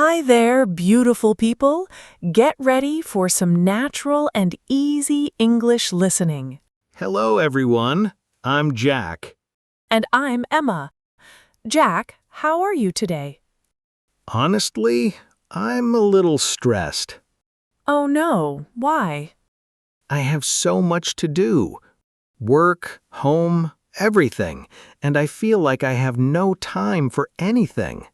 Hi there, beautiful people. Get ready for some natural and easy English listening. Hello, everyone. I'm Jack. And I'm Emma. Jack, how are you today? Honestly, I'm a little stressed. Oh no, why? I have so much to do. Work, home, everything. And I feel like I have no time for anything.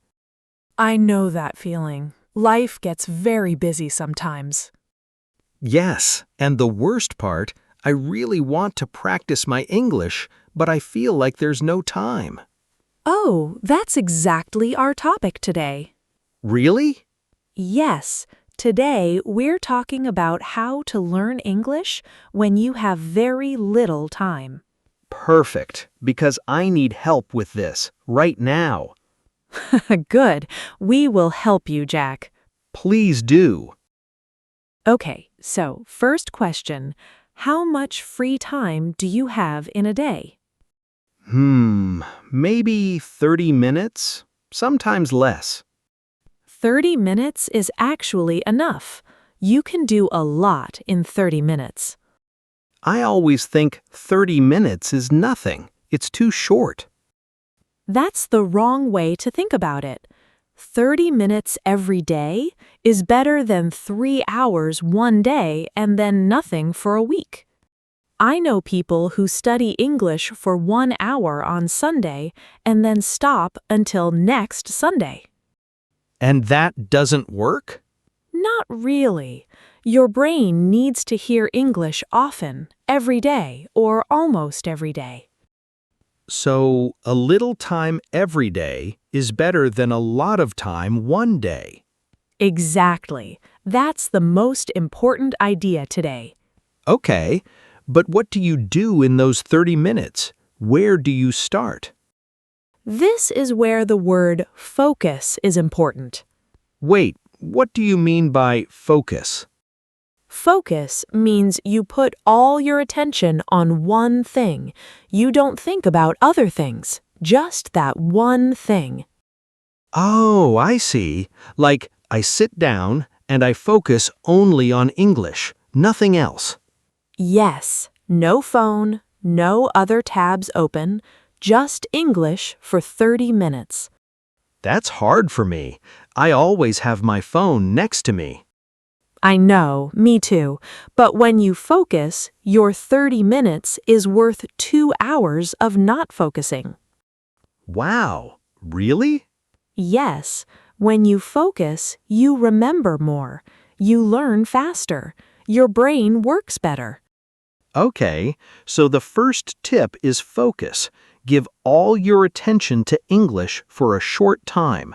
I know that feeling. Life gets very busy sometimes. Yes, and the worst part, I really want to practice my English, but I feel like there's no time. Oh, that's exactly our topic today. Really? Yes, today we're talking about how to learn English when you have very little time. Perfect, because I need help with this right now. Good. We will help you, Jack. Please do. Okay, so first question. How much free time do you have in a day? Maybe 30 minutes? Sometimes less. 30 minutes is actually enough. You can do a lot in 30 minutes. I always think 30 minutes is nothing. It's too short. That's the wrong way to think about it. 30 minutes every day is better than 3 hours one day and then nothing for a week. I know people who study English for 1 hour on Sunday and then stop until next Sunday. And that doesn't work? Not really. Your brain needs to hear English often, every day, or almost every day. So, a little time every day is better than a lot of time one day. Exactly. That's the most important idea today. Okay, but what do you do in those 30 minutes? Where do you start? This is where the word focus is important. Wait, what do you mean by focus? Focus means you put all your attention on one thing. You don't think about other things, just that one thing. Oh, I see. Like, I sit down and I focus only on English, nothing else. Yes, no phone, no other tabs open, just English for 30 minutes. That's hard for me. I always have my phone next to me. I know, me too. But when you focus, your 30 minutes is worth 2 hours of not focusing. Wow, really? Yes, when you focus, you remember more. You learn faster. Your brain works better. Okay, so the first tip is focus. Give all your attention to English for a short time.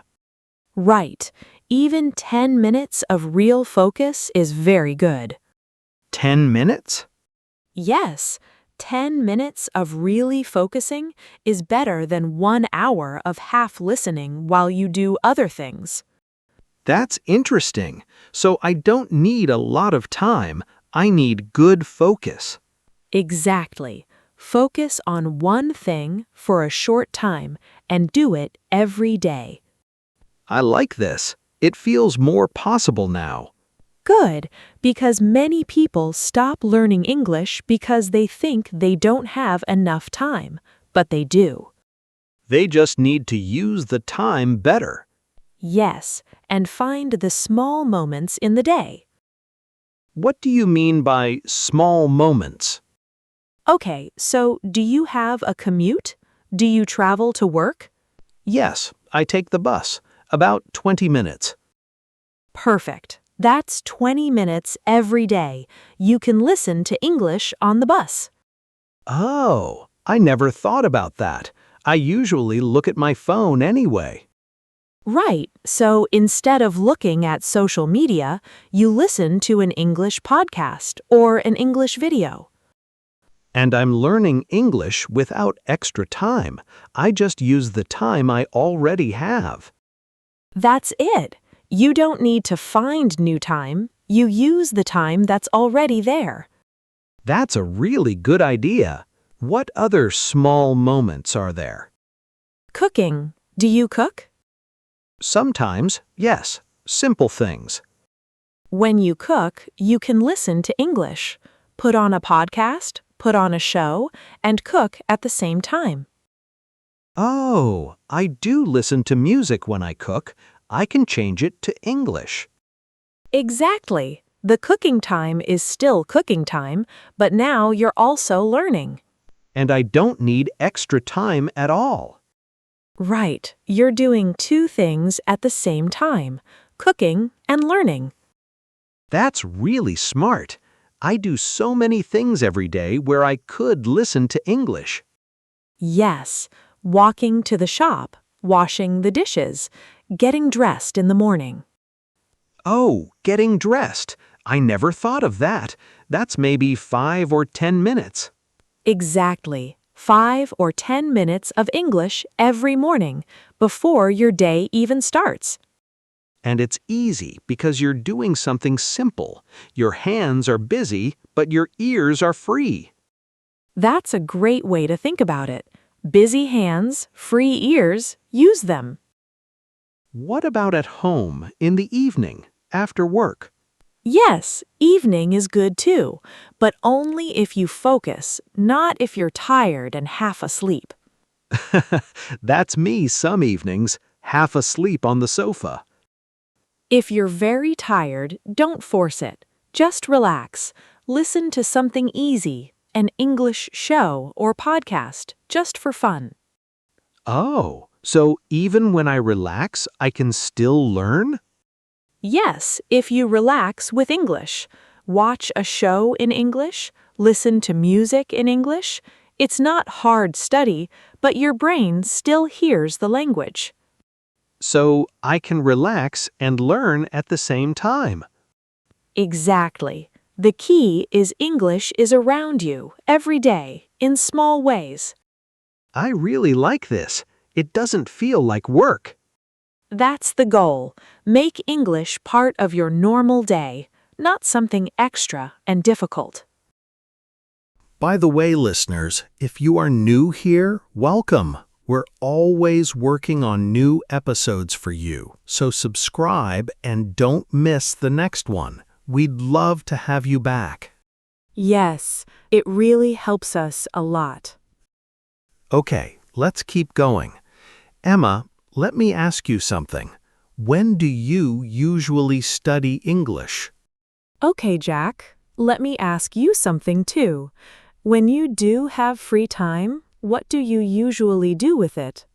Right. Even 10 minutes of real focus is very good. 10 minutes? Yes, 10 minutes of really focusing is better than 1 hour of half listening while you do other things. That's interesting. So I don't need a lot of time. I need good focus. Exactly. Focus on one thing for a short time and do it every day. I like this. It feels more possible now. Good, because many people stop learning English because they think they don't have enough time, but they do. They just need to use the time better. Yes, and find the small moments in the day. What do you mean by small moments? Okay, so do you have a commute? Do you travel to work? Yes, I take the bus. About 20 minutes. Perfect. That's 20 minutes every day. You can listen to English on the bus. Oh, I never thought about that. I usually look at my phone anyway. Right, so instead of looking at social media, you listen to an English podcast or an English video. And I'm learning English without extra time. I just use the time I already have. That's it. You don't need to find new time. You use the time that's already there. That's a really good idea. What other small moments are there? Cooking. Do you cook? Sometimes, yes. simple things. When you cook, you can listen to English, put on a podcast, put on a show, and cook at the same time. Oh, I do listen to music when I cook. I can change it to English. Exactly. The cooking time is still cooking time, but now you're also learning. And I don't need extra time at all. Right. You're doing two things at the same time, cooking and learning. That's really smart. I do so many things every day where I could listen to English. Yes, walking to the shop, washing the dishes, getting dressed in the morning. Oh, getting dressed. I never thought of that. That's maybe 5 or 10 minutes. Exactly. 5 or 10 minutes of English every morning before your day even starts. And it's easy because you're doing something simple. Your hands are busy, but your ears are free. That's a great way to think about it. Busy hands, free ears, use them. What about at home, in the evening, after work? Yes, evening is good too, but only if you focus, not if you're tired and half asleep. That's me some evenings, half asleep on the sofa. If you're very tired, don't force it. Just relax. Listen to something easy, an English show or podcast, just for fun. Oh, so even when I relax, I can still learn? Yes, if you relax with English. Watch a show in English, listen to music in English. It's not hard study, but your brain still hears the language. So I can relax and learn at the same time. Exactly. The key is English is around you every day in small ways. I really like this. It doesn't feel like work. That's the goal. Make English part of your normal day, not something extra and difficult. By the way, listeners, if you are new here, welcome. We're always working on new episodes for you, so subscribe and don't miss the next one. We'd love to have you back. Yes, it really helps us a lot. Okay, let's keep going. Emma, let me ask you something. When do you usually study English? Okay, Jack, let me ask you something too. When you do have free time, what do you usually do with it?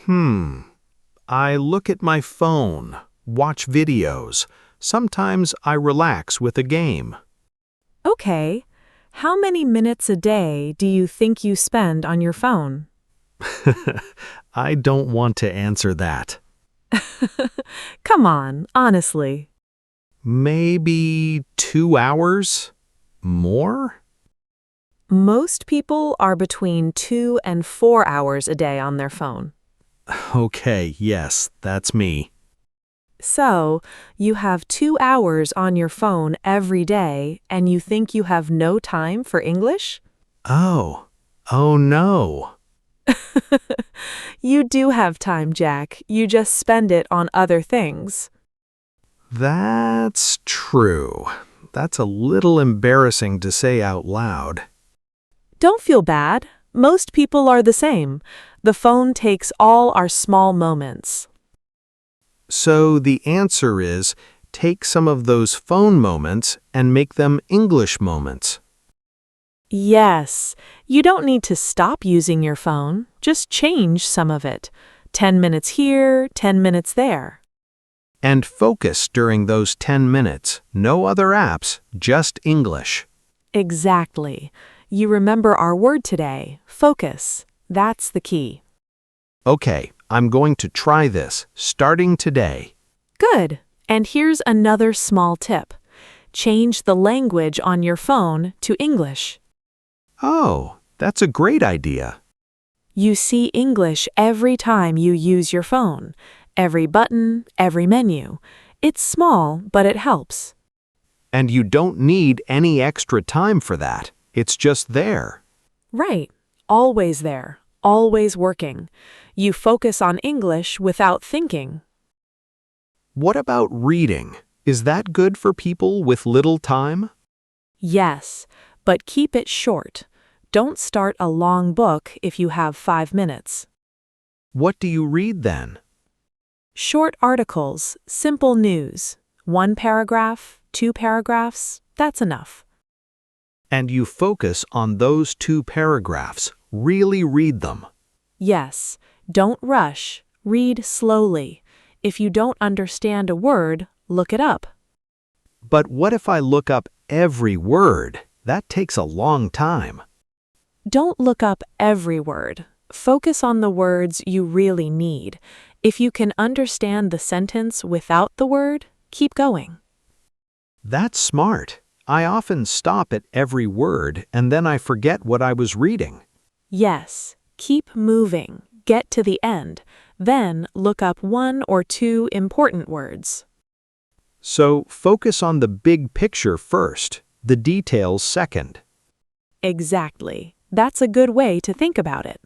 I look at my phone, watch videos. Sometimes I relax with a game. Okay, how many minutes a day do you think you spend on your phone? I don't want to answer that. Come on, honestly. Maybe 2 hours? More? Most people are between 2 and 4 hours a day on their phone. Okay, yes, that's me. So, you have 2 hours on your phone every day and you think you have no time for English? Oh no. You do have time, Jack. You just spend it on other things. That's true. That's a little embarrassing to say out loud. Don't feel bad. Most people are the same. The phone takes all our small moments. So the answer is, take some of those phone moments and make them English moments. Yes, you don't need to stop using your phone. Just change some of it. 10 minutes here, 10 minutes there. And focus during those 10 minutes. No other apps, just English. Exactly. You remember our word today, focus. That's the key. Okay, I'm going to try this, starting today. Good. And here's another small tip. Change the language on your phone to English. Oh, that's a great idea. You see English every time you use your phone. Every button, every menu. It's small, but it helps. And you don't need any extra time for that. It's just there. Right. Always there. Always working. You focus on English without thinking. What about reading? Is that good for people with little time? Yes, but keep it short. Don't start a long book if you have 5 minutes. What do you read then? Short articles, simple news. 1 paragraph, 2 paragraphs, that's enough. And you focus on those 2 paragraphs. Really read them. Yes, don't rush. Read slowly. If you don't understand a word, look it up. But what if I look up every word? That takes a long time. Don't look up every word. Focus on the words you really need. If you can understand the sentence without the word, keep going. That's smart. I often stop at every word and then I forget what I was reading. Yes, keep moving. Get to the end. Then look up 1 or 2 important words. So focus on the big picture first, the details second. Exactly. That's a good way to think about it.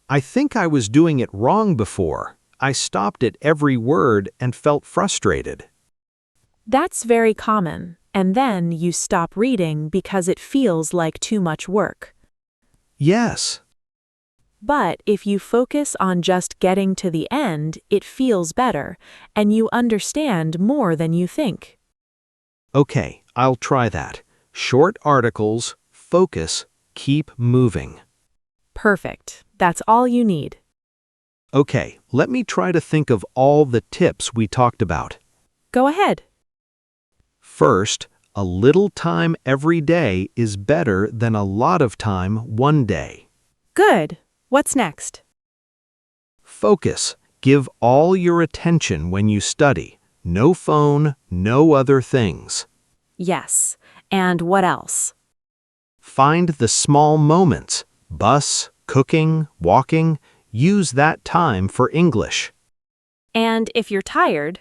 I think I was doing it wrong before. I stopped at every word and felt frustrated. That's very common, and then you stop reading because it feels like too much work. Yes. But if you focus on just getting to the end, it feels better, and you understand more than you think. Okay, I'll try that. Short articles, focus, keep moving. Perfect. That's all you need. Okay, let me try to think of all the tips we talked about. Go ahead. First, a little time every day is better than a lot of time one day. Good. What's next? Focus. Give all your attention when you study. No phone, no other things. Yes. And what else? Find the small moments. Bus, cooking, walking. Use that time for English. And if you're tired,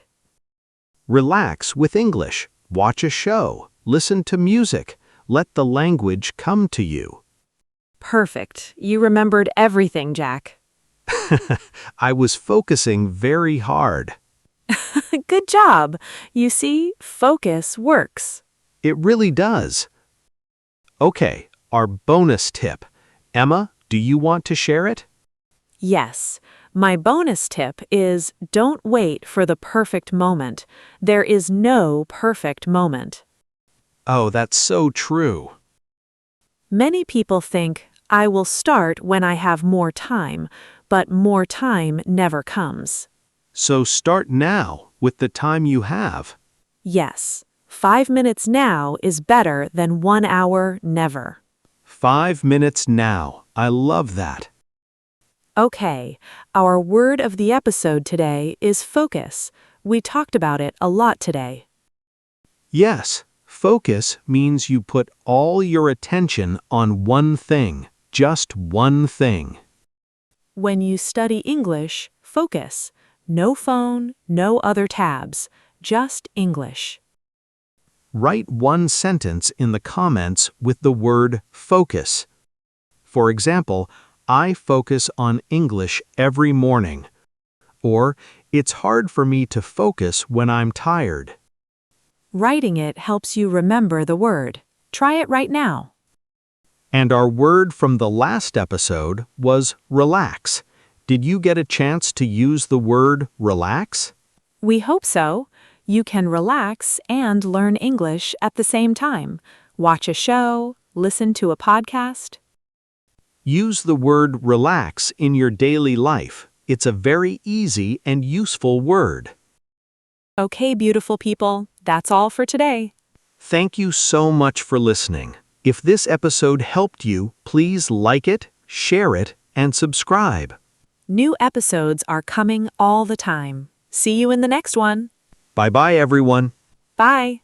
Relax with English. Watch a show. Listen to music. Let the language come to you. perfect. You remembered everything, Jack. I was focusing very hard. Good job. You see, focus works. It really does. Okay, our bonus tip. Emma, do you want to share it? Yes. My bonus tip is don't wait for the perfect moment. There is no perfect moment. Oh, that's so true. Many people think, I will start when I have more time, but more time never comes. So start now with the time you have. Yes, 5 minutes now is better than 1 hour never. 5 minutes now. I love that. Okay, our word of the episode today is focus. We talked about it a lot today. Yes, focus means you put all your attention on one thing, just one thing. When you study English, focus. No phone, no other tabs, just English. Write one sentence in the comments with the word focus. For example, I focus on English every morning. Or, it's hard for me to focus when I'm tired. Writing it helps you remember the word. Try it right now. And our word from the last episode was relax. Did you get a chance to use the word relax? We hope so. You can relax and learn English at the same time. Watch a show, listen to a podcast. Use the word relax in your daily life. It's a very easy and useful word. Okay, beautiful people, that's all for today. Thank you so much for listening. If this episode helped you, please like it, share it, and subscribe. New episodes are coming all the time. See you in the next one. Bye-bye, everyone. Bye.